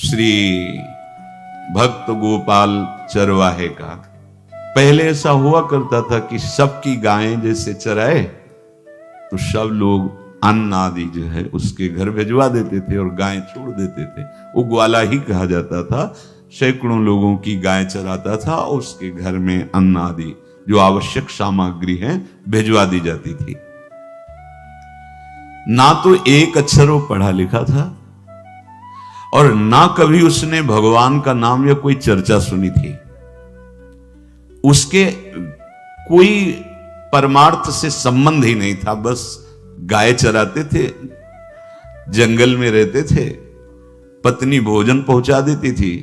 श्री भक्त गोपाल चरवाहे का। पहले ऐसा हुआ करता था कि सबकी गायें जैसे चराए तो सब लोग अन्न आदि जो है उसके घर भिजवा देते थे और गायें छोड़ देते थे। वो ग्वाला ही कहा जाता था। सैकड़ों लोगों की गाय चराता था और उसके घर में अन्न आदि जो आवश्यक सामग्री है भिजवा दी जाती थी। ना तो एक अक्षर वो पढ़ा लिखा था और ना कभी उसने भगवान का नाम या कोई चर्चा सुनी थी। उसके कोई परमार्थ से संबंध ही नहीं था। बस गाय चराते थे, जंगल में रहते थे, पत्नी भोजन पहुंचा देती थी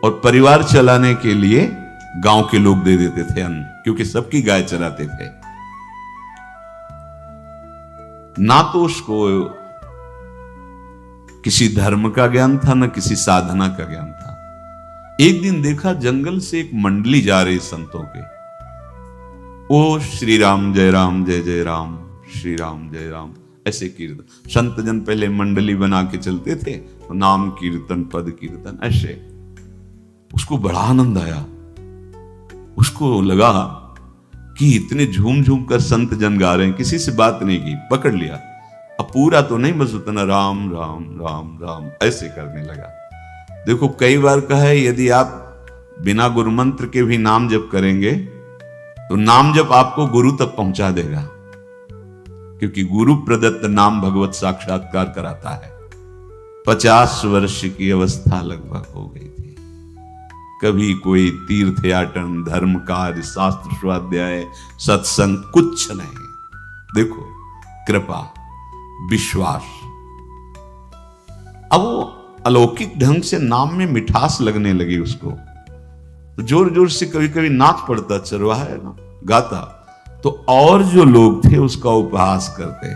और परिवार चलाने के लिए गांव के लोग दे देते थे अन्न, क्योंकि सबकी गाय चराते थे। ना तो उसको किसी धर्म का ज्ञान था, ना किसी साधना का ज्ञान था। एक दिन देखा जंगल से एक मंडली जा रही संतों के। ओ श्री राम जय राम, श्री राम जय राम, ऐसे कीर्तन। संत जन पहले मंडली बना के चलते थे, तो नाम कीर्तन पद कीर्तन ऐसे। उसको बड़ा आनंद आया। उसको लगा कि इतने झूम झूम कर संत जन गा रहे हैं, किसी से बात नहीं की, पकड़ लिया। अब पूरा तो नहीं, बस उतना राम राम राम राम ऐसे करने लगा। देखो कई बार कहा है, यदि आप बिना गुरु मंत्र के भी नाम जप करेंगे तो नाम जप आपको गुरु तक पहुंचा देगा, क्योंकि गुरु प्रदत्त नाम भगवत साक्षात्कार कराता है। 50 वर्ष की अवस्था लगभग हो गई थी। कभी कोई तीर्थ याटन, धर्म कार्य, शास्त्र स्वाध्याय, सत्संग कुछ नहीं। देखो कृपा, विश्वास। अब वो अलौकिक ढंग से नाम में मिठास लगने लगी उसको, तो जोर जोर से कभी कभी नाच पड़ता, चरवाहा है ना, गाता। तो और जो लोग थे उसका उपहास करते,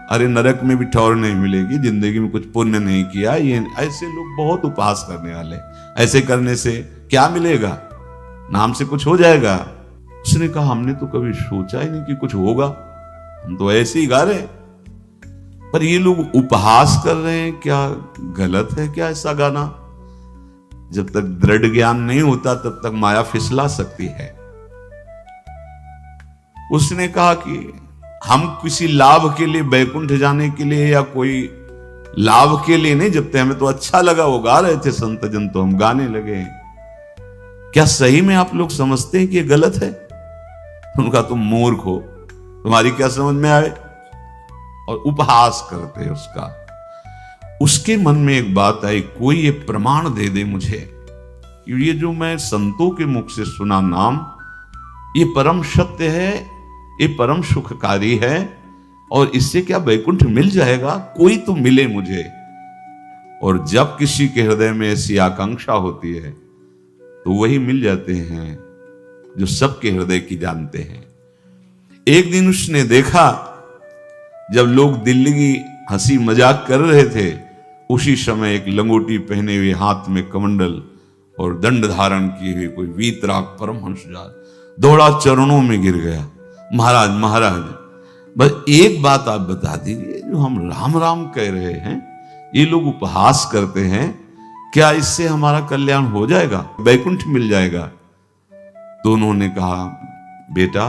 अरे नरक में भी ठौर नहीं मिलेगी, जिंदगी में कुछ पुण्य नहीं किया, ये ऐसे लोग बहुत उपहास करने वाले। ऐसे करने से क्या मिलेगा, नाम से कुछ हो जाएगा। उसने कहा हमने तो कभी सोचा ही नहीं कि कुछ होगा, हम तो ऐसे ही गा रहे। पर ये लोग उपहास कर रहे हैं, क्या गलत है क्या ऐसा गाना? जब तक दृढ़ ज्ञान नहीं होता तब तक माया फिसला सकती है। उसने कहा कि हम किसी लाभ के लिए, बैकुंठ जाने के लिए या कोई लाभ के लिए नहीं जपते, हमें तो अच्छा लगा, वो गा रहे थे संत जन तो हम गाने लगे। क्या सही में आप लोग समझते हैं कि ये गलत है? उनका तुम मूर्ख हो, तुम्हारी क्या समझ में आए? और उपहास करते उसका। उसके मन में एक बात आई, कोई ये प्रमाण दे दे मुझे, ये जो मैं संतों के मुख से सुना नाम, ये परम सत्य है, ये परम सुखकारी है, और इससे क्या वैकुंठ मिल जाएगा? कोई तो मिले मुझे। और जब किसी के हृदय में ऐसी आकांक्षा होती है तो वही मिल जाते हैं जो सबके हृदय की जानते हैं। एक दिन उसने देखा जब लोग दिल्ली की हंसी मजाक कर रहे थे, उसी समय एक लंगोटी पहने हुए, हाथ में कमंडल और दंड धारण किए हुए कोई वीतराग परमहंस दौड़ा, चरणों में गिर गया। महाराज महाराज, बस एक बात आप बता दीजिए, जो हम राम राम कह रहे हैं, ये लोग उपहास करते हैं, क्या इससे हमारा कल्याण हो जाएगा, वैकुंठ मिल जाएगा? तो उन्होंने कहा बेटा,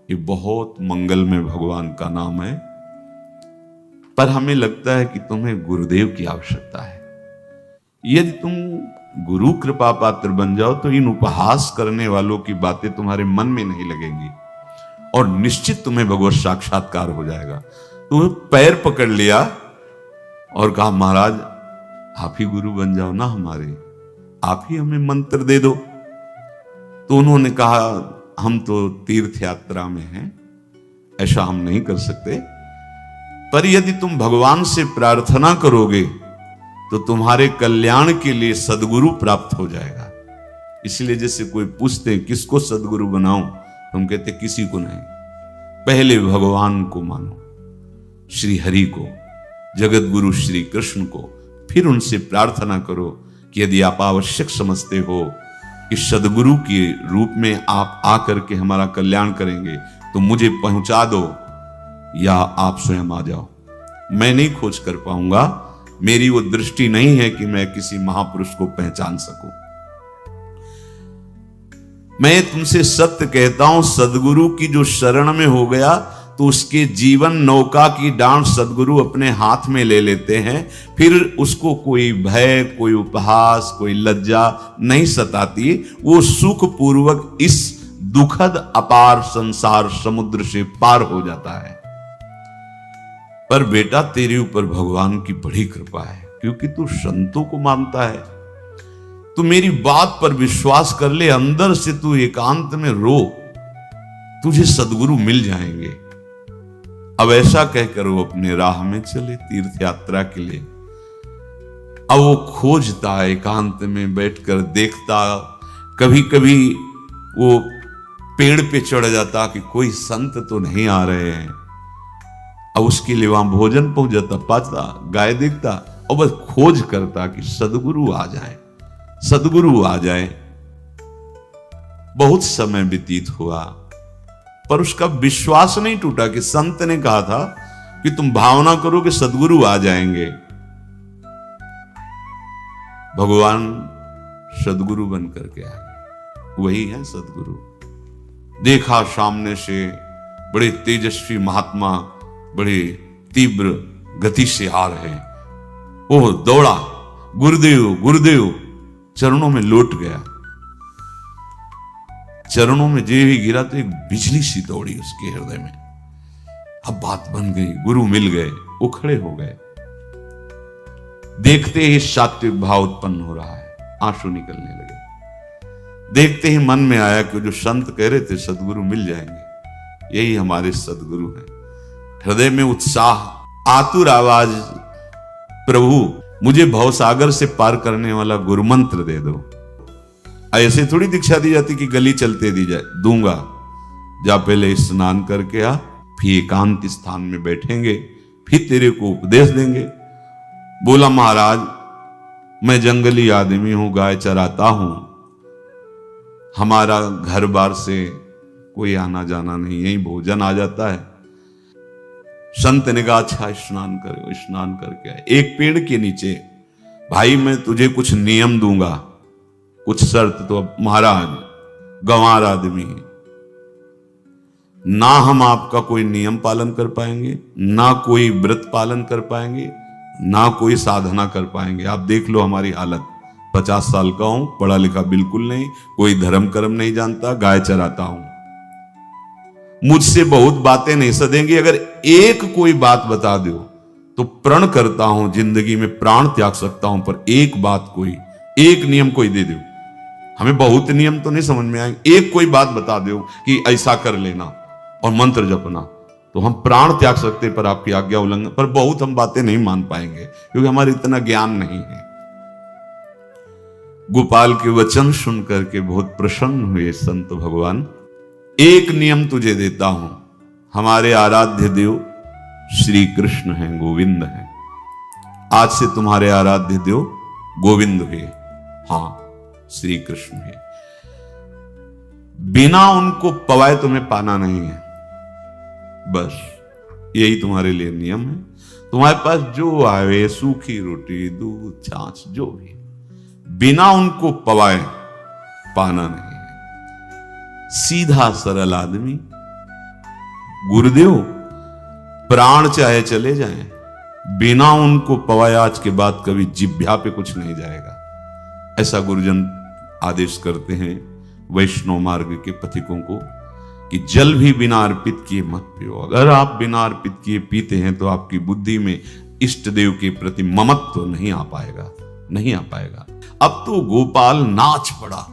ये बहुत मंगलमय भगवान का नाम है, पर हमें लगता है कि तुम्हें गुरुदेव की आवश्यकता है। यदि तुम गुरु कृपा पात्र बन जाओ तो इन उपहास करने वालों की बातें तुम्हारे मन में नहीं लगेंगी और निश्चित तुम्हें भगवत साक्षात्कार हो जाएगा। तो पैर पकड़ लिया और कहा महाराज आप ही गुरु बन जाओ ना हमारे, आप ही हमें मंत्र दे दो। तो उन्होंने कहा हम तो तीर्थ यात्रा में हैं, ऐसा हम नहीं कर सकते, पर यदि तुम भगवान से प्रार्थना करोगे तो तुम्हारे कल्याण के लिए सदगुरु प्राप्त हो जाएगा। इसलिए जैसे कोई पूछते हैं किसको सदगुरु बनाऊं, तुम कहते किसी को नहीं, पहले भगवान को मानो, श्री हरि को, जगत गुरु श्री कृष्ण को, फिर उनसे प्रार्थना करो कि यदि आप आवश्यक समझते हो कि सदगुरु के रूप में आप आकर के हमारा कल्याण करेंगे तो मुझे पहुंचा दो, या आप स्वयं आ जाओ। मैं नहीं खोज कर पाऊंगा, मेरी वो दृष्टि नहीं है कि मैं किसी महापुरुष को पहचान सकूं। मैं तुमसे सत्य कहता हूं, सदगुरु की जो शरण में हो गया तो उसके जीवन नौका की डांट सदगुरु अपने हाथ में ले लेते हैं। फिर उसको कोई भय, कोई उपहास, कोई लज्जा नहीं सताती। वो सुख पूर्वक इस दुखद अपार संसार समुद्र से पार हो जाता है। पर बेटा, तेरे ऊपर भगवान की बड़ी कृपा है, क्योंकि तू संतों को मानता है। तू मेरी बात पर विश्वास कर ले, अंदर से तू एकांत में रो, तुझे सदगुरु मिल जाएंगे। अब ऐसा कहकर वो अपने राह में चले तीर्थ यात्रा के लिए। अब वो खोजता, एकांत में बैठकर देखता, कभी कभी वो पेड़ पे चढ़ जाता कि कोई संत तो नहीं आ रहे हैं। अब उसके लिए वहां भोजन पहुंच जाता, पाता, गाय देखता और बस खोज करता कि सदगुरु आ जाए, सदगुरु आ जाए। बहुत समय व्यतीत हुआ, पर उसका विश्वास नहीं टूटा कि संत ने कहा था कि तुम भावना करो कि सदगुरु आ जाएंगे। भगवान सदगुरु बन करके आ गए, वही है सदगुरु। देखा सामने से बड़े तेजस्वी महात्मा बड़े तीव्र गति से आ रहे हैं। वो दौड़ा, गुरुदेव गुरुदेव, चरणों में लौट गया। चरणों में जे ही गिरा तो एक बिजली सी दौड़ी उसके हृदय में। अब बात बन गई, गुरु मिल गए। वो खड़े हो गए, देखते ही सात्विक भाव उत्पन्न हो रहा है, आंसू निकलने लगे। देखते ही मन में आया कि जो संत कह रहे थे सदगुरु मिल जाएंगे, यही हमारे सदगुरु हैं। हृदय में उत्साह, आतुर आवाज, प्रभु मुझे भवसागर से पार करने वाला गुरु मंत्र दे दो। ऐसे थोड़ी दीक्षा दी जाती कि गली चलते दी जाए, दूंगा। जा पहले स्नान करके आ, फिर एकांत स्थान में बैठेंगे, फिर तेरे को उपदेश देंगे। बोला, महाराज मैं जंगली आदमी हूं, गाय चराता हूं, हमारा घर बार से कोई आना जाना नहीं, यही भोजन आ जाता है। संत ने कहा, अच्छा स्नान करो। स्नान करके आए, एक पेड़ के नीचे। भाई मैं तुझे कुछ नियम दूंगा, कुछ शर्त। तो अब महाराज गंवार आदमी है, ना हम आपका कोई नियम पालन कर पाएंगे, ना कोई व्रत पालन कर पाएंगे, ना कोई साधना कर पाएंगे। आप देख लो हमारी हालत। 50 साल का हूं, पढ़ा लिखा बिल्कुल नहीं, कोई धर्म कर्म नहीं जानता, गाय चराता हूं। मुझसे बहुत बातें नहीं सदेंगी। अगर एक कोई बात बता दो तो प्रण करता हूं जिंदगी में प्राण त्याग सकता हूं, पर एक बात कोई, एक नियम कोई दे दो। हमें बहुत नियम तो नहीं समझ में आएंगे, एक कोई बात बता दो कि ऐसा कर लेना और मंत्र जपना, तो हम प्राण त्याग सकते, पर आपकी आज्ञा उल्लंघन, पर बहुत हम बातें नहीं मान पाएंगे क्योंकि हमारे इतना ज्ञान नहीं है। गोपाल के वचन सुन करके बहुत प्रसन्न हुए संत भगवान। एक नियम तुझे देता हूं, हमारे आराध्य देव श्री कृष्ण हैं, गोविंद हैं। आज से तुम्हारे आराध्य देव गोविंद हुए, हाँ श्री कृष्ण है। बिना उनको पवाए तुम्हें पाना नहीं है, बस यही तुम्हारे लिए नियम है। तुम्हारे पास जो आवे, सूखी रोटी, दूध, छाछ, जो भी, बिना उनको पवाए पाना नहीं है। सीधा सरल आदमी। गुरुदेव प्राण चाहे चले जाएं, बिना उनको पवाए आज के बाद कभी जिह्वा पे कुछ नहीं जाएगा। ऐसा गुरुजन आदेश करते हैं वैष्णव मार्ग के पथिकों को कि जल भी बिना अर्पित किए मत पियो। अगर आप बिना अर्पित किए पीते हैं तो आपकी बुद्धि में इष्ट देव के प्रति ममत्व तो नहीं आ पाएगा, नहीं आ पाएगा। अब तो गोपाल नाच पड़ा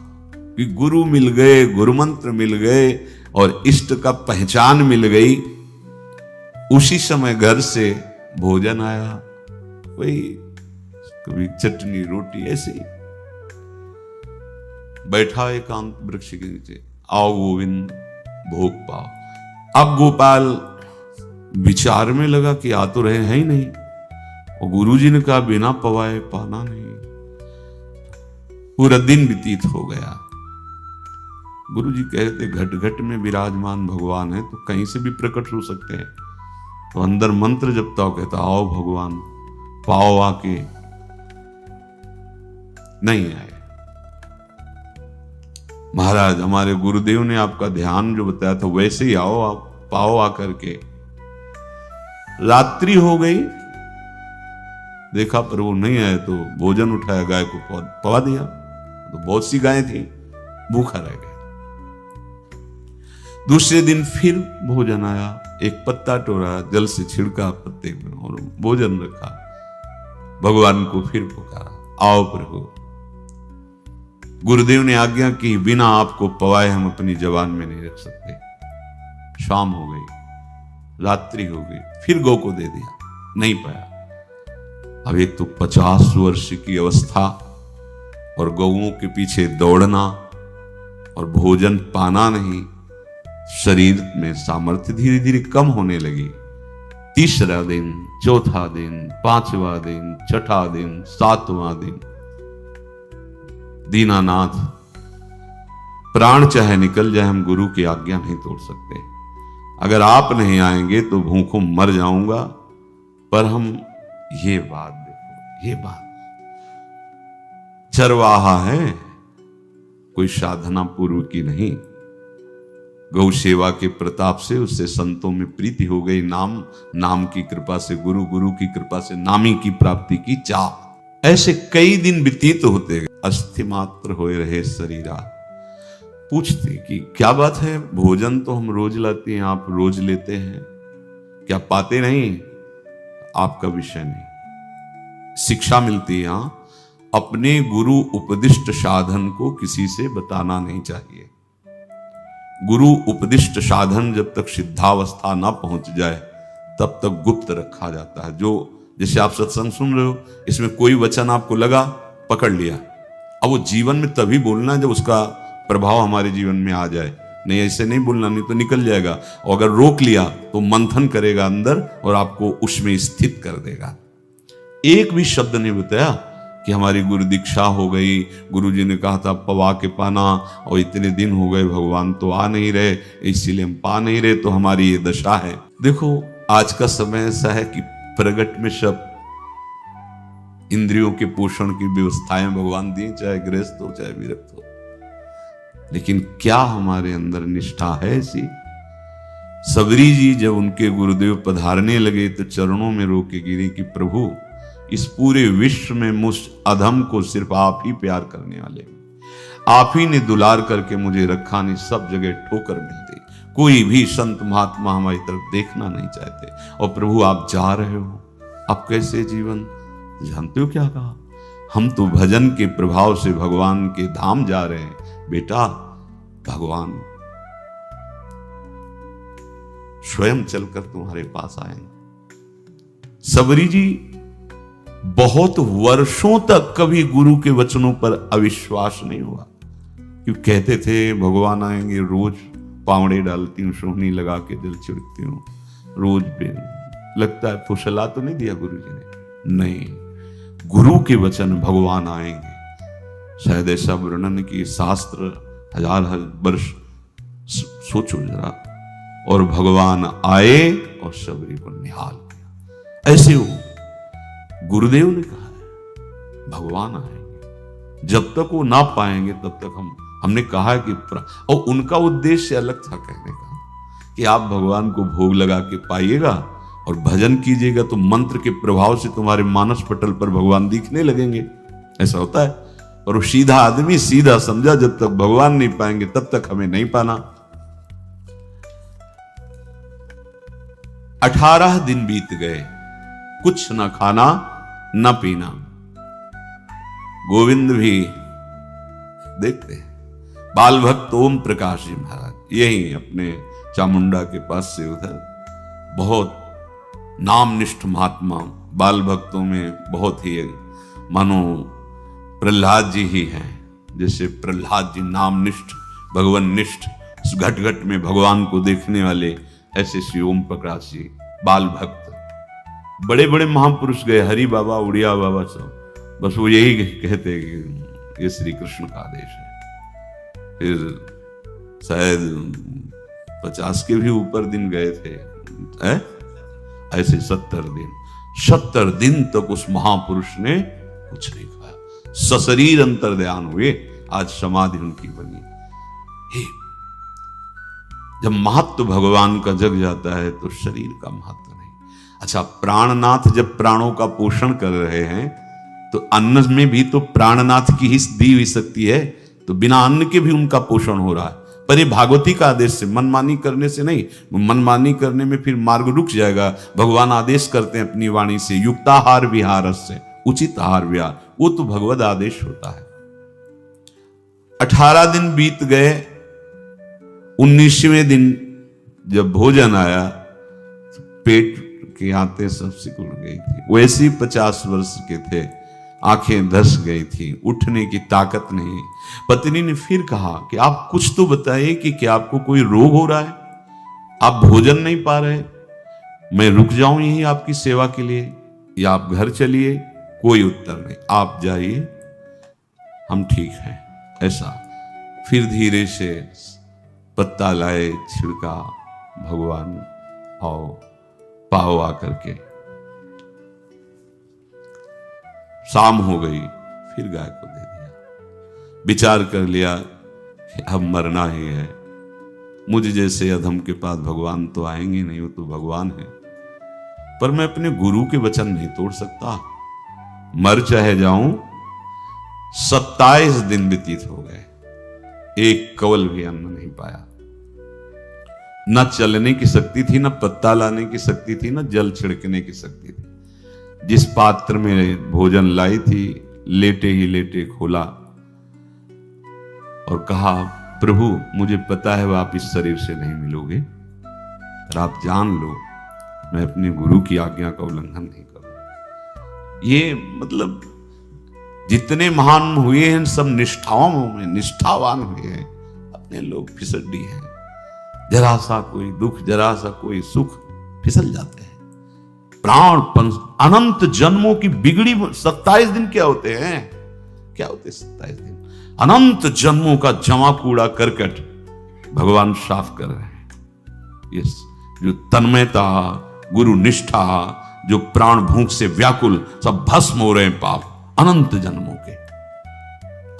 कि गुरु मिल गए, गुरु मंत्र मिल गए और इष्ट का पहचान मिल गई। उसी समय घर से भोजन आया, वही कभी चटनी रोटी, ऐसे ही बैठा एकांत वृक्ष के नीचे। आओ गोविंद भोग पाओ। अब गोपाल विचार में लगा कि आ तो रहे हैं ही नहीं, और गुरुजी ने कहा बिना पवाए पाना नहीं। पूरा दिन व्यतीत हो गया। गुरुजी कहते घट घट में विराजमान भगवान है, तो कहीं से भी प्रकट हो सकते हैं। तो अंदर मंत्र जपता हो, कहता आओ भगवान पाव आके नहीं आए। महाराज हमारे गुरुदेव ने आपका ध्यान जो बताया था वैसे ही आओ, आप पाओ आकर के। रात्रि हो गई, देखा पर वो नहीं आए तो भोजन उठाया, गाय को पवा दिया। तो बहुत सी गायें थी, भूखा रह गया। दूसरे दिन फिर भोजन आया, एक पत्ता टोरा, जल से छिड़का पत्ते में और भोजन रखा। भगवान को फिर पुकारा, आओ प्रभु। गुरुदेव ने आज्ञा की, बिना आपको पवाए हम अपनी जबान में नहीं रख सकते। शाम हो गई, रात्रि हो गई, फिर गौ को दे दिया, नहीं पाया। अब एक तो 50 वर्ष की अवस्था और गौओं के पीछे दौड़ना और भोजन पाना नहीं, शरीर में सामर्थ्य धीरे धीरे कम होने लगी। तीसरा दिन, चौथा दिन, पांचवा दिन, छठा दिन, सातवां दिन, दीनानाथ प्राण चाहे निकल जाए, हम गुरु की आज्ञा नहीं तोड़ सकते। अगर आप नहीं आएंगे तो भूखों मर जाऊंगा। पर हम ये बात देखो, ये बात चरवाहा है, कोई साधना पूर्व की नहीं। गौ सेवा के प्रताप से उससे संतों में प्रीति हो गई, नाम की कृपा से गुरु, गुरु की कृपा से नामी की प्राप्ति की चाह। ऐसे कई दिन व्यतीत होते गए, अस्थि मात्र होए रहे शरीरा। पूछते कि क्या बात है, भोजन तो हम रोज लाते हैं, आप रोज लेते हैं, क्या पाते नहीं? आपका विषय नहीं। शिक्षा मिलती है, अपने गुरु उपदिष्ट साधन को किसी से बताना नहीं चाहिए। गुरु उपदिष्ट साधन जब तक सिद्धावस्था ना पहुंच जाए तब तक गुप्त रखा जाता है। जो जैसे आप सत्संग सुन रहे हो, इसमें कोई वचन आपको लगा, पकड़ लिया, अब वो जीवन में तभी बोलना जब उसका प्रभाव हमारे जीवन में आ जाए। नहीं ऐसे नहीं बोलना, नहीं तो निकल जाएगा। और अगर रोक लिया तो मंथन करेगा अंदर और आपको उसमें स्थित कर देगा। एक भी शब्द नहीं बताया कि हमारी गुरु दीक्षा हो गई, गुरुजी ने कहा था पवा के पाना, और इतने दिन हो गए भगवान तो आ नहीं रहे, इसीलिए हम पा नहीं रहे, तो हमारी ये दशा है। देखो आज का समय ऐसा है कि प्रगट में सब इंद्रियों के पोषण की व्यवस्थाएं भगवान दी, चाहे गृहस्थ हो चाहे विरक्त हो, लेकिन क्या हमारे अंदर निष्ठा है ऐसी? सबरी जी जब उनके गुरुदेव पधारने लगे तो चरणों में रो के गिरी कि प्रभु, इस पूरे विश्व में मुझ अधम को सिर्फ आप ही प्यार करने वाले, आप ही ने दुलार करके मुझे रखा, नहीं सब जगह ठोकर मिलती, कोई भी संत महात्मा हमारी तरफ देखना नहीं चाहते, और प्रभु आप जा रहे हो, आप कैसे जीवन? जानते हो क्या कहा? हम तो भजन के प्रभाव से भगवान के धाम जा रहे हैं बेटा, भगवान स्वयं चलकर तुम्हारे पास आएंगे। सबरी जी बहुत वर्षों तक कभी गुरु के वचनों पर अविश्वास नहीं हुआ, क्यों कहते थे भगवान आएंगे, रोज पावड़े डालती हूँ, सोहनी लगा के जल छिड़कती हूँ, रोज पे लगता है। तो सलाह तो नहीं दिया गुरु जी ने? नहीं, गुरु के वचन भगवान आएंगे। शायद ऐसा वर्णन की शास्त्र हजार वर्ष सोचो जरा, और भगवान आए और सबरी को निहाल किया। ऐसे हो गुरुदेव ने कहा है भगवान आएंगे, जब तक वो ना पाएंगे तब तक हमने कहा है कि और उनका उद्देश्य अलग था कहने का कि आप भगवान को भोग लगा के पाइएगा और भजन कीजिएगा तो मंत्र के प्रभाव से तुम्हारे मानस पटल पर भगवान दिखने लगेंगे। ऐसा होता है। और वो सीधा आदमी सीधा समझा, जब तक भगवान नहीं पाएंगे तब तक हमें नहीं पाना। 18 दिन बीत गए, कुछ न खाना न पीना। गोविंद भी देखते हैं, बाल भक्त ओम प्रकाश जी महाराज यही अपने चामुंडा के पास से उधर, बहुत नामनिष्ठ महात्मा, बाल भक्तों में बहुत ही मानो प्रहलाद जी ही हैं। जैसे प्रहलाद जी नामनिष्ठ, भगवान निष्ठ, घट घट में भगवान को देखने वाले, ऐसे श्री ओम प्रकाश जी बाल भक्त। बड़े बड़े महापुरुष गए, हरि बाबा, उड़िया बाबा, सब बस वो यही कहते कि ये श्री कृष्ण का आदेश है। फिर शायद 50 के भी ऊपर दिन गए थे, ऐसे 70 दिन। 70 दिन तक उस महापुरुष ने कुछ नहीं खाया, सशरीर अंतर्ध्यान हुए, आज समाधि उनकी बनी। हे, जब महत्व भगवान का जग जाता है तो शरीर का महत्व नहीं। अच्छा, प्राणनाथ जब प्राणों का पोषण कर रहे हैं तो अन्न में भी तो प्राणनाथ की ही दी हुई शक्ति है, तो बिना अन्न के भी उनका पोषण हो रहा है। पर ये भागवती का आदेश से, मनमानी करने से नहीं। मनमानी करने में फिर मार्ग रुक जाएगा। भगवान आदेश करते हैं अपनी वाणी से, युक्ताहार विहार से, उचित आहार विहार, वो तो भगवद आदेश होता है। 18 दिन बीत गए, 19वें दिन जब भोजन आया तो पेट के आते सब सिकुड़ गई थी। वैसे ही 50 वर्ष के थे, आंखें धस गई थी, उठने की ताकत नहीं। पत्नी ने फिर कहा कि आप कुछ तो बताइए कि क्या आपको कोई रोग हो रहा है, आप भोजन नहीं पा रहे, मैं रुक जाऊं यहीं आपकी सेवा के लिए या आप घर चलिए। कोई उत्तर नहीं, आप जाइए, हम ठीक हैं। ऐसा फिर धीरे से पत्ता लाए, छिड़का, भगवान आओ, पाओ आकर के। शाम हो गई, फिर गाय को दे दिया। विचार कर लिया कि अब मरना ही है, मुझ जैसे अधम के पास भगवान तो आएंगे नहीं, वो तो भगवान है, पर मैं अपने गुरु के वचन नहीं तोड़ सकता, मर चाहे जाऊं। 27 दिन व्यतीत हो गए, एक कवल भी अन्न नहीं पाया। न चलने की शक्ति थी, न पत्ता लाने की शक्ति थी, न जल छिड़कने की शक्ति थी। जिस पात्र में भोजन लाई थी, लेटे ही लेटे खोला और कहा, प्रभु मुझे पता है आप इस शरीर से नहीं मिलोगे, पर आप जान लो मैं अपने गुरु की आज्ञा का उल्लंघन नहीं करूंगा। ये मतलब जितने महान हुए हैं सब निष्ठाओं में निष्ठावान हुए हैं, अपने लोग फिसड्डी हैं। जरा सा कोई दुख, जरा सा कोई सुख, फिसल जाते हैं। प्राण अनंत जन्मों की बिगड़ी 27 दिन क्या होते हैं, क्या होते 27 दिन? अनंत जन्मों का जमा कूड़ा करकट भगवान साफ कर रहे हैं। ये जो तन्मयता, गुरु निष्ठा, जो प्राण भूख से व्याकुल, सब भस्म हो रहे हैं पाप अनंत जन्मों के।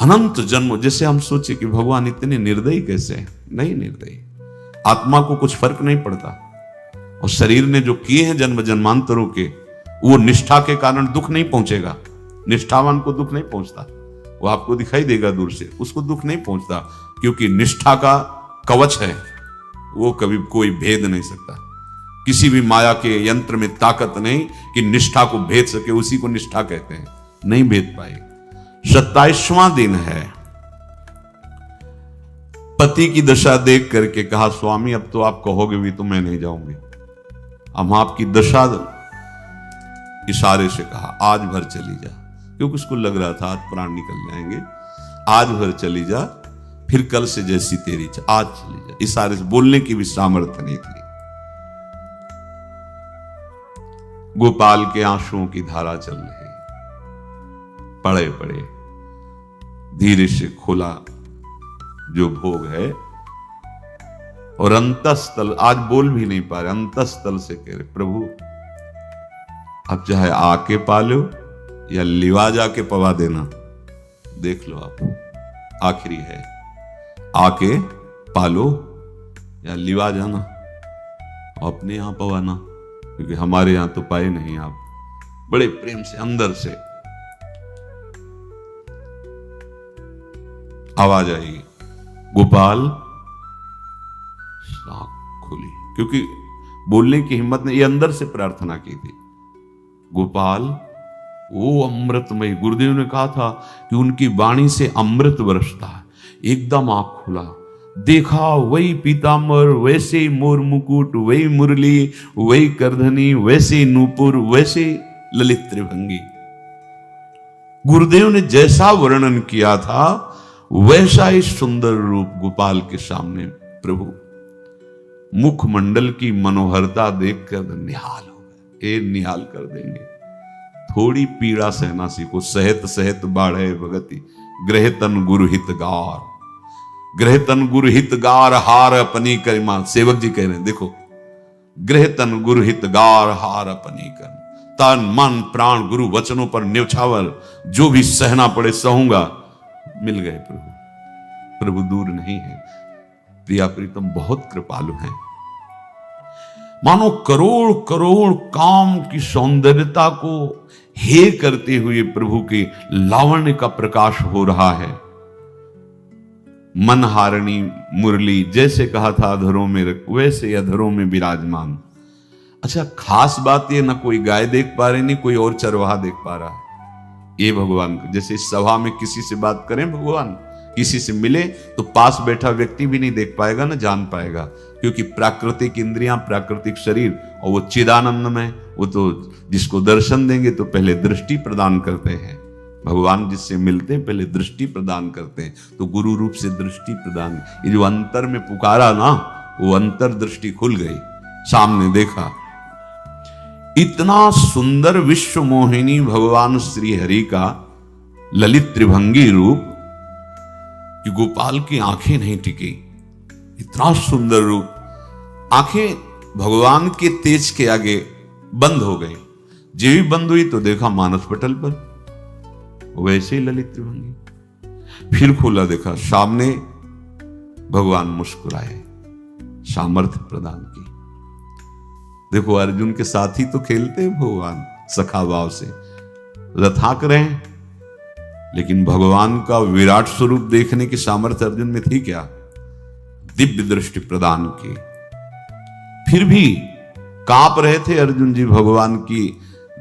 अनंत जन्मों, जैसे हम सोचे कि भगवान इतने निर्दयी कैसे हैं? नहीं निर्दयी, आत्मा को कुछ फर्क नहीं पड़ता। और शरीर ने जो किए हैं जन्म जन्मांतरों के, वो निष्ठा के कारण दुख नहीं पहुंचेगा। निष्ठावान को दुख नहीं पहुंचता, वो आपको दिखाई देगा दूर से, उसको दुख नहीं पहुंचता, क्योंकि निष्ठा का कवच है, वो कभी कोई भेद नहीं सकता। किसी भी माया के यंत्र में ताकत नहीं कि निष्ठा को भेद सके, उसी को निष्ठा कहते हैं, नहीं भेद पाए। 27वां दिन है। पति की दशा देख करके कहा, स्वामी अब तो आप कहोगे भी तो मैं नहीं जाऊंगी, हम आपकी दशा, इशारे से कहा आज भर चली जा, क्योंकि उसको लग रहा था आज प्राण निकल जाएंगे। आज भर चली जा, फिर कल से जैसी तेरी आज चली जा। इशारे से, बोलने की भी सामर्थ्य नहीं थी। गोपाल के आंसुओं की धारा चल रही, पड़े पड़े धीरे से खोला जो भोग है, और अंतस्थल, आज बोल भी नहीं पा रहे, अंतस्थल से कह रहे, प्रभु अब चाहे आके पालो या लिवा जाके पवा देना, देख लो आप, आखिरी है, आके पालो या लिवा जाना, अपने यहां पवाना, क्योंकि हमारे यहां तो पाए नहीं आप। बड़े प्रेम से अंदर से आवाज आई, गोपाल। खुली, क्योंकि बोलने की हिम्मत ने, ये अंदर से प्रार्थना की थी, गोपाल वो अमृतमय। गुरुदेव ने कहा था कि उनकी वाणी से अमृत बरसता है। एकदम आंख खुला, देखा वही पीतांबर, वैसे ही मोर मुकुट, वही मुरली, वही करधनी, वैसे नूपुर, वैसे ललित त्रिभंगी। गुरुदेव ने जैसा वर्णन किया था वैसा ही सुंदर रूप गोपाल के सामने। प्रभु मुखमंडल की मनोहरता देखकर निहाल हो गए, ये निहाल कर देंगे। थोड़ी पीड़ा सहना सीखो, सहत सहत बाढ़े भगति, ग्रह तन गुरु हितगार, ग्रह तन गुरु हितगार हार अपनी करिमा। सेवक जी कह रहे हैं, देखो, ग्रह तन गुरु हितगार हार अपनी कर, तन मन प्राण गुरु वचनों पर न्यौछावर, जो भी सहना पड़े सहूंगा। मिल गए प्रभु। प्रभु दूर नहीं है। प्रिया प्रीतम बहुत कृपालु हैं। मानो करोड़ करोड़ काम की सौंदर्यता को हे करते हुए प्रभु के लावण्य का प्रकाश हो रहा है। मनहारिणी मुरली, जैसे कहा था अधरों में रख, वैसे अधरों में विराजमान। अच्छा, खास बात ये, ना कोई गाय देख पा रहे, नहीं कोई और चरवाहा देख पा रहा है। ये भगवान को, जैसे इस सभा में किसी से बात करें भगवान, किसी से मिले तो पास बैठा व्यक्ति भी नहीं देख पाएगा, ना जान पाएगा, क्योंकि प्राकृतिक इंद्रियां, प्राकृतिक शरीर, और वो चिदानंद में, वो तो जिसको दर्शन देंगे तो पहले दृष्टि प्रदान करते हैं। भगवान जिससे मिलते हैं पहले दृष्टि प्रदान करते हैं, तो गुरु रूप से दृष्टि प्रदान। ये जो अंतर में पुकारा ना, वो अंतर दृष्टि खुल गई, सामने देखा। इतना सुंदर विश्व मोहिनी भगवान श्री हरि का ललित त्रिभंगी रूप कि गोपाल की आंखें नहीं टिकी। इतना सुंदर रूप, आंखें भगवान के तेज के आगे बंद हो गई। जो भी बंद हुई तो देखा मानस पटल पर वैसे ही ललित त्रिभंगी। फिर खोला, देखा सामने भगवान मुस्कुराए, सामर्थ्य प्रदान की। देखो अर्जुन के साथ ही तो खेलते हैं भगवान सखा भाव से, रथाक रहे हैं, लेकिन भगवान का विराट स्वरूप देखने की सामर्थ्य अर्जुन में थी क्या? दिव्य दृष्टि प्रदान की। फिर भी कांप रहे थे अर्जुन जी भगवान की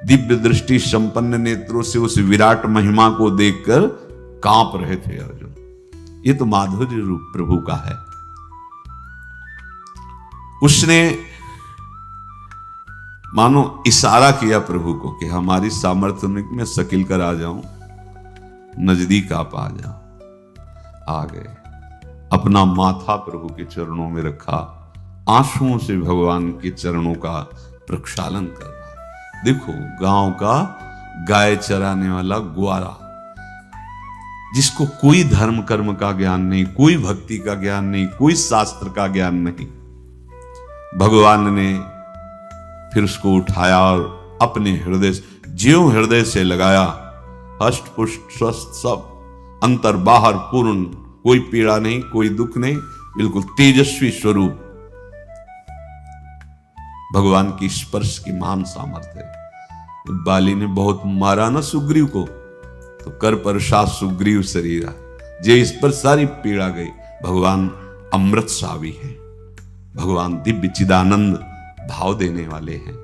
दिव्य दृष्टि संपन्न नेत्रों से उस विराट महिमा को देखकर कांप रहे थे अर्जुन। ये तो माधुर्य रूप प्रभु का है। उसने मानो इशारा किया प्रभु को कि हमारी सामर्थ्य में सकिल कर आ जाऊं, नजदीक आप आ जाओ। आ गए, अपना माथा प्रभु के चरणों में रखा, आंसुओं से भगवान के चरणों का प्रक्षालन कर रहा। देखो गांव का गाय चराने वाला ग्वारा, जिसको कोई धर्म कर्म का ज्ञान नहीं, कोई भक्ति का ज्ञान नहीं, कोई शास्त्र का ज्ञान नहीं, भगवान ने फिर उसको उठाया और अपने हृदय, ज्यों हृदय से लगाया, हष्ट पुष्ट स्वस्थ सब, अंतर बाहर पूर्ण, कोई पीड़ा नहीं, कोई दुख नहीं, बिल्कुल तेजस्वी स्वरूप। भगवान की स्पर्श की महान सामर्थ्य है। बाली ने बहुत मारा ना सुग्रीव को, तो कर पर शाह सुग्रीव शरीरा, जे इस पर सारी पीड़ा गई। भगवान अमृत सावी है, भगवान दिव्य चिदानंद भाव देने वाले हैं।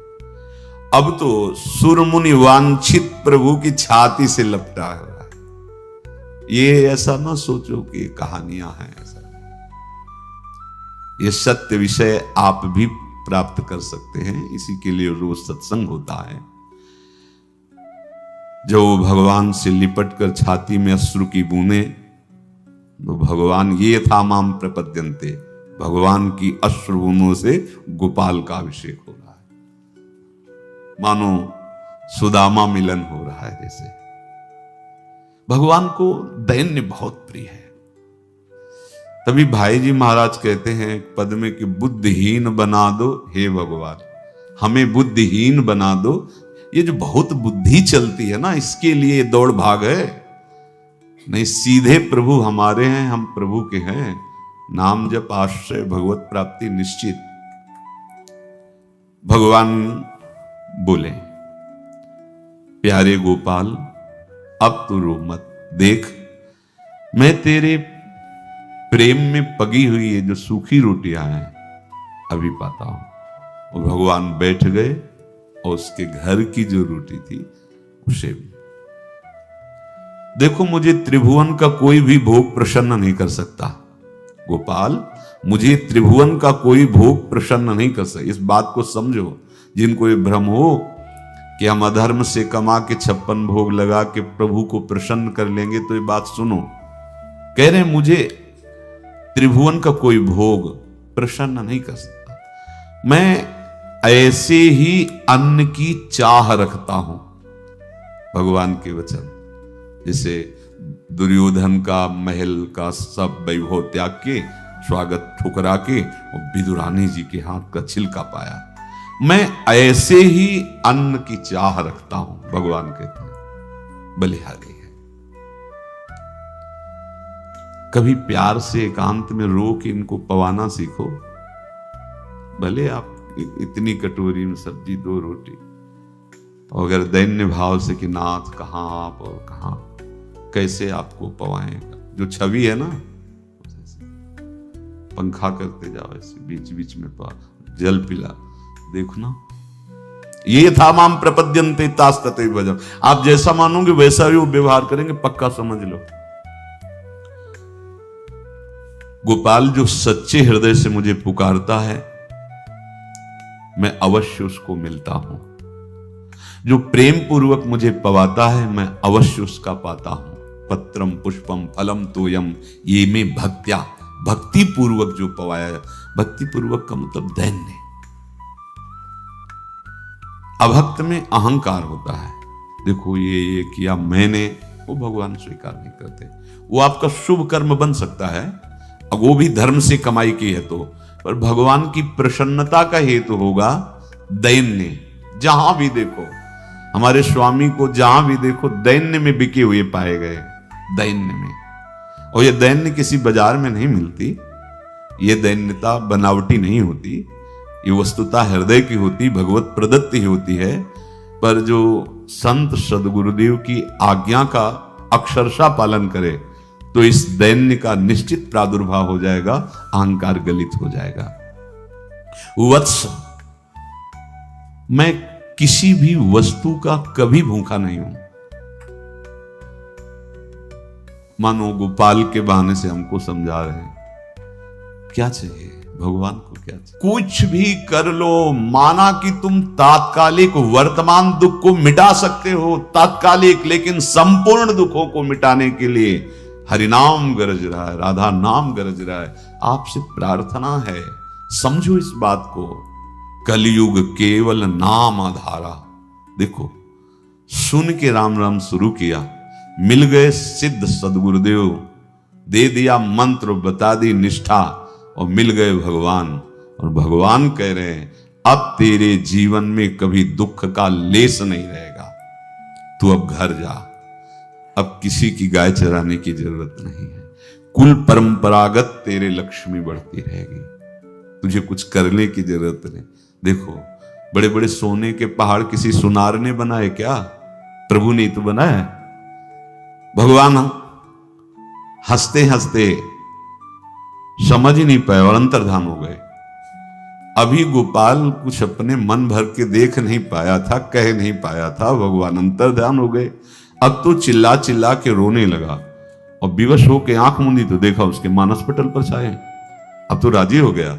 अब तो सुरमुनि वांछित प्रभु की छाती से लपटा हुआ है। ये ऐसा ना सोचो कि कहानियां हैं, ऐसा ये सत्य विषय आप भी प्राप्त कर सकते हैं। इसी के लिए रोज सत्संग होता है। जो भगवान से लिपट कर छाती में अश्रु की बूंदे, तो भगवान ये था माम प्रपद्यन्ते, भगवान की अश्रु बूंदों से गोपाल का अभिषेक हो रहा है। मानो सुदामा मिलन हो रहा है। जैसे भगवान को दैन्य बहुत प्रिय है। तभी भाई जी महाराज कहते हैं पद में कि बुद्धिहीन बना दो हे भगवान, हमें बुद्धिहीन बना दो। ये जो बहुत बुद्धि चलती है ना, इसके लिए दौड़ भाग है। नहीं, सीधे प्रभु हमारे हैं, हम प्रभु के हैं। नाम जप आश्रय भगवत प्राप्ति निश्चित। भगवान बोले, प्यारे गोपाल अब तू रो मत, देख मैं तेरे प्रेम में पगी हुई ये जो सूखी रोटियां हैं अभी पाता हूं। और भगवान बैठ गए और उसके घर की जो रोटी थी उसे भी। देखो, मुझे त्रिभुवन का कोई भी भोग प्रसन्न नहीं कर सकता गोपाल, मुझे त्रिभुवन का कोई भोग प्रसन्न नहीं कर सकता। इस बात को समझो। जिनको ये भ्रम हो कि हम अधर्म से कमा के 56 भोग लगा के प्रभु को प्रसन्न कर लेंगे, तो ये बात सुनो। कह रहे मुझे त्रिभुवन का कोई भोग प्रसन्न नहीं कर सकता। मैं ऐसे ही अन्न की चाह रखता हूं। भगवान के वचन, जैसे दुर्योधन का महल का सब वैभव त्याग के, स्वागत ठुकरा के और विदुरानी जी के हाथ का छिलका पाया। मैं ऐसे ही अन्न की चाह रखता हूं, भगवान कहते हैं, बलिहारी है। कभी प्यार से एकांत में रो के इनको पवाना सीखो। भले आप इतनी कटोरी में सब्जी, 2 रोटी, और अगर दैन्य भाव से कि नाथ कहां आप और कहां, कैसे आपको पवाएगा, जो छवि है ना, पंखा करते जाओ ऐसे बीच बीच में जल पिला, देखो ना, ये था माम प्रपद्यन्ते तास्तते भजम। आप जैसा मानोगे वैसा भी वो व्यवहार करेंगे, पक्का समझ लो। गोपाल जो सच्चे हृदय से मुझे पुकारता है, मैं अवश्य उसको मिलता हूं। जो प्रेम पूर्वक मुझे पवाता है, मैं अवश्य उसका पाता हूं। पत्रम पुष्पम फलम तोयम ये में भक्त्या, भक्ति पूर्वक जो पवाया। भक्ति पूर्वक का मतलब दैन्य। अभक्त में अहंकार होता है, देखो ये किया मैंने, वो भगवान स्वीकार नहीं करते। वो आपका शुभ कर्म बन सकता है, अब वो भी धर्म से कमाई की है तो, पर भगवान की प्रसन्नता का हेतु होगा दैन्य। जहां भी देखो हमारे स्वामी को, जहां भी देखो दैन्य में बिके हुए पाए गए, दैन्य में। और ये दैन्य किसी बाजार में नहीं मिलती, ये दैन्यता बनावटी नहीं होती, ये वस्तुता हृदय की होती, भगवत प्रदत्त ही होती है। पर जो संत सदगुरुदेव की आज्ञा का अक्षरशः पालन करे तो इस दैन्य का निश्चित प्रादुर्भाव हो जाएगा, अहंकार गलित हो जाएगा। वत्स, मैं किसी भी वस्तु का कभी भूखा नहीं हूं। मानो गोपाल के बहाने से हमको समझा रहे हैं, क्या चाहिए भगवान को, क्या चाहिए? कुछ भी कर लो, माना कि तुम तात्कालिक वर्तमान दुख को मिटा सकते हो, तात्कालिक, लेकिन संपूर्ण दुखों को मिटाने के लिए हरिनाम गरज रहा है, राधा नाम गरज रहा है। आपसे प्रार्थना है, समझो इस बात को। कलयुग केवल नाम आधारा। देखो, सुन के राम राम शुरू किया, मिल गए सिद्ध सदगुरुदेव, दे दिया मंत्र, बता दी निष्ठा, और मिल गए भगवान। और भगवान कह रहे हैं, अब तेरे जीवन में कभी दुख का लेस नहीं रहेगा, तू अब घर जा, अब किसी की गाय चराने की जरूरत नहीं है। कुल परंपरागत तेरे लक्ष्मी बढ़ती रहेगी, तुझे कुछ करने की जरूरत नहीं। देखो, बड़े बड़े सोने के पहाड़ किसी सुनार ने बनाए क्या? प्रभु ने तो बनाया। भगवान हंसते हंसते समझ ही नहीं पाए और अंतर्धान हो गए। अभी गोपाल कुछ अपने मन भर के देख नहीं पाया था, कह नहीं पाया था, भगवान अंतर्धान हो गए। अब तो चिल्ला चिल्ला के रोने लगा और विवश होके आंख मूंदी तो देखा उसके मानस पटल पर छाए। अब तो राजी हो गया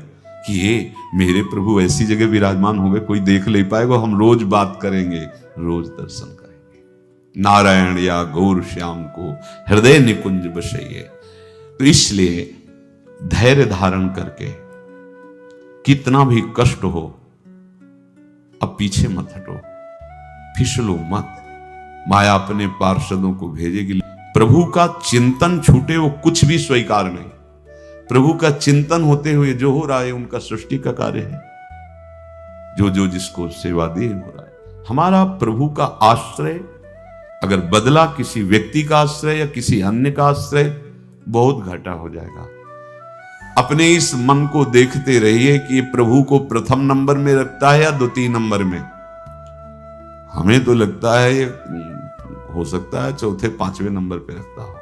कि ये मेरे प्रभु ऐसी जगह विराजमान हो गए, कोई देख ले पाएगा, हम रोज बात करेंगे, रोज दर्शन करेंगे। नारायण या गौर श्याम को हृदय निकुंज बसइए। तो इसलिए धैर्य धारण करके, कितना भी कष्ट हो, अब पीछे मत हटो, फिसलो मत। माया अपने पार्षदों को भेजेगी। प्रभु का चिंतन छूटे वो कुछ भी स्वीकार नहीं। प्रभु का चिंतन होते हुए जो हो रहा है उनका सृष्टि का कार्य है, जो जो जिसको सेवा दी हो रहा है। हमारा प्रभु का आश्रय अगर बदला किसी व्यक्ति का आश्रय या किसी अन्य का आश्रय, बहुत घाटा हो जाएगा। अपने इस मन को देखते रहिए कि प्रभु को प्रथम नंबर में रखता है या द्वितीय नंबर में। हमें तो लगता है हो सकता है चौथे पांचवें नंबर पे रखता हो।